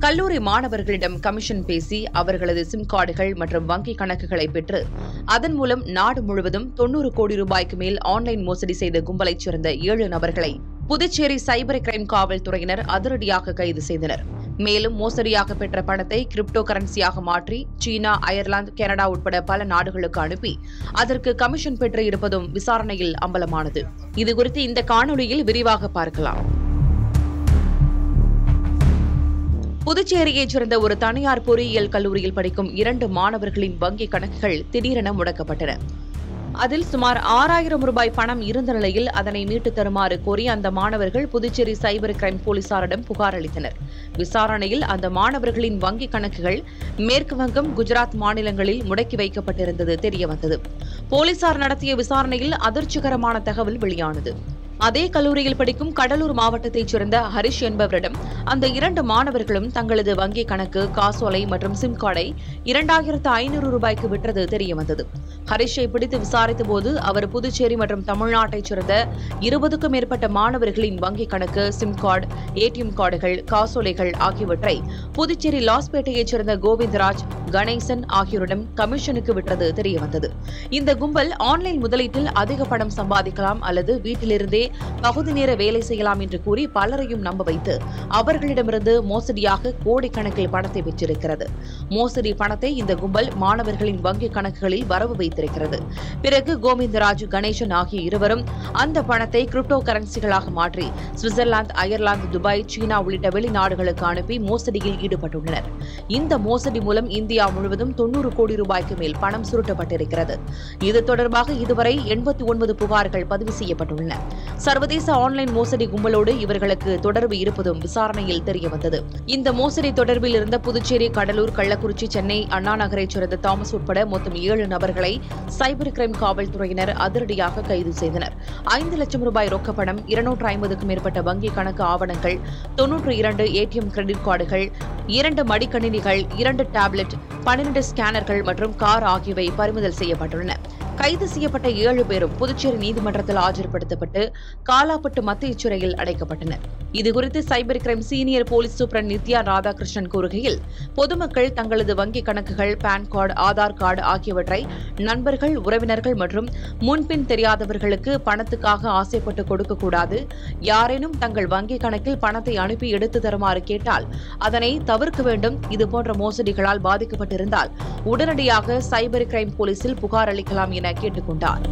கல்லூரி மாணவர்களிடம் கமிஷன் பேசி அவர்களது சிம் கார்டுகள் மற்றும் வங்கிக் கணக்குகளை பெற்று அதன் மூலம் நாடு முழுவதும் 90 கோடி ரூபாய்க்கு மேல் ஆன்லைன் மோசடி செய்த கும்பலைச் சேர்ந்த 7 நபர்களை புதுச்சேரி சைபர் கிரைம் காவல்துறையினர் அதிரடியாக கைது செய்தனர். மேலும் மோசடியாக பெற்ற பணத்தை கிரிப்டோ கரன்சியாக மாற்றி சீனா, அயர்லாந்து, கனடா உட்பட பல நாடுகளுக்கு அனுப்பி அதற்கு கமிஷன் பெற்று இருப்பதும் விசாரணையில் அம்பலமானது. இதுகுறித்து இந்த காணொலியில் விரிவாக பார்க்கலாம். புதுச்சேரியைச் சேர்ந்த ஒரு தனியார் பொறியியல் கல்லூரியில் படிக்கும் 2 மாணவர்களின் வங்கிக் கணக்குகள் திடீரென முடக்கப்பட்டன. அதில் சுமார் 6000 ரூபாய் பணம் இருந்த நிலையில் அதனை மீட்டுத் தருமாறு கோரி அந்த மாணவர்கள் புதுச்சேரி சைபர் கிரைம் போலீசாரிடம் புகார் அளித்தனர். விசாரணையில் அந்த மாணவர்களின் வங்கிக் கணக்குகள் மேற்கு வங்கம், குஜராத் மாநிலங்களில் முடக்கி வைக்கப்பட்டிருந்தது தெரியவந்தது. போலீசார் நடத்திய விசாரணையில் அதிர்ச்சிகரமான தகவல் வெளியானது. அதே கல்லூரியில் படிக்கும் கடலூர் மாவட்டத்தைச் சேர்ந்த ஹரிஷ் என்பவரிடம் அந்த 2 மாணவர்களும் தங்களது வங்கிக் கணக்கு, காசோலை மற்றும் சிம் கார்டை 2500 ரூபாய்க்கு விற்றது தெரியவந்தது. ஹரிஷை பிடித்து விசாரித்தபோது அவர் புதுச்சேரி மற்றும் தமிழ்நாட்டைச் சேர்ந்த 20க்கும் மேற்பட்ட மாணவர்களின் வங்கிக் கணக்கு, சிம் கார்டு, ஏடிஎம் கார்டுகள், காசோலைகள் ஆகியவற்றை புதுச்சேரி லாஸ்பேட்டையைச் சேர்ந்த கோவிந்தராஜ், கணேசன் ஆகியோரிடம் கமிஷனுக்கு விற்றது தெரியவந்தது. இந்த கும்பல் ஆன்லைன் முதலீட்டில் அதிக பணம் சம்பாதிக்கலாம் அல்லது வீட்டிலிருந்தே பகுதி நேர வேலை செய்யலாம் என்று கூறி பலரையும் நம்ப வைத்து அவர்களிடமிருந்து மோசடியாக கோடிக்கணக்கில் பணத்தை பெற்றிருக்கிறது. மோசடி பணத்தை இந்த கும்பல் மாணவர்களின் வங்கிக் கணக்குகளில் வரவு வைத்திருக்கிறது. பிறகு கோவிந்தராஜ், கணேசன் ஆகிய இருவரும் அந்த பணத்தை கிரிப்டோ கரன்சிகளாக மாற்றி சுவிட்சர்லாந்து, அயர்லாந்து, துபாய், சீனா உள்ளிட்ட வெளிநாடுகளுக்கு அனுப்பி மோசடியில் ஈடுபட்டுள்ளனர். இந்த மோசடி மூலம் இந்தியா முழுவதும் 90 கோடி ரூபாய்க்கு மேல் பணம் சுருட்டப்பட்டிருக்கிறது. இது தொடர்பாக இதுவரை 89 புகார்கள் பதிவு செய்யப்பட்டுள்ளன. சர்வதேச ஆன்லைன் மோசடி கும்பலோடு இவர்களுக்கு தொடர்பு இருப்பதும் விசாரணையில் தெரியவந்தது. இந்த மோசடி தொடர்பில் இருந்த புதுச்சேரி, கடலூர், கள்ளக்குறிச்சி, சென்னை, அண்ணா நகரைச் சேர்ந்த தாமஸ் உட்பட மொத்தம் 7 நபர்களை சைபர் கிரைம் காவல்துறையினர் அதிரடியாக கைது செய்தனர். 5 லட்சம் ரூபாய் ரொக்கப்பணம், 250க்கும் மேற்பட்ட வங்கிக் கணக்கு ஆவணங்கள், 92 ஏடிஎம் கிரெடிட் கார்டுகள், 2 மடிக்கணினிகள், 2 டேப்லெட், 12 ஸ்கேனர்கள் மற்றும் கார் ஆகியவை பறிமுதல் செய்யப்பட்டுள்ளன. கைது செய்யப்பட்ட 7 பேரும் புதுச்சேரி நீதிமன்றத்தில் ஆஜர்படுத்தப்பட்டு காலாப்பட்டு மத்திய சிறையில் அடைக்கப்பட்டனர். இதுகுறித்து cyber crime senior police superintendent Nithya Radhakrishnan கூறுகையில், பொதுமக்கள் தங்களது வங்கிக் கணக்குகள், பான் கார்டு, ஆதார் கார்டு ஆகியவற்றை நண்பர்கள், உறவினர்கள் மற்றும் முன்பின் தெரியாதவர்களுக்கு பணத்துக்காக ஆசைப்பட்டு கொடுக்கக்கூடாது. யாரேனும் தங்கள் வங்கிக் கணக்கில் பணத்தை அனுப்பி எடுத்து தருமாறு கேட்டால் அதனை தவிர்க்க வேண்டும். இதுபோன்ற மோசடிகளால் பாதிக்கப்பட்டிருந்தால் உடனடியாக சைபர் கிரைம் போலீசில் புகார் அளிக்கலாம் என கேட்டுக் கொண்டார்.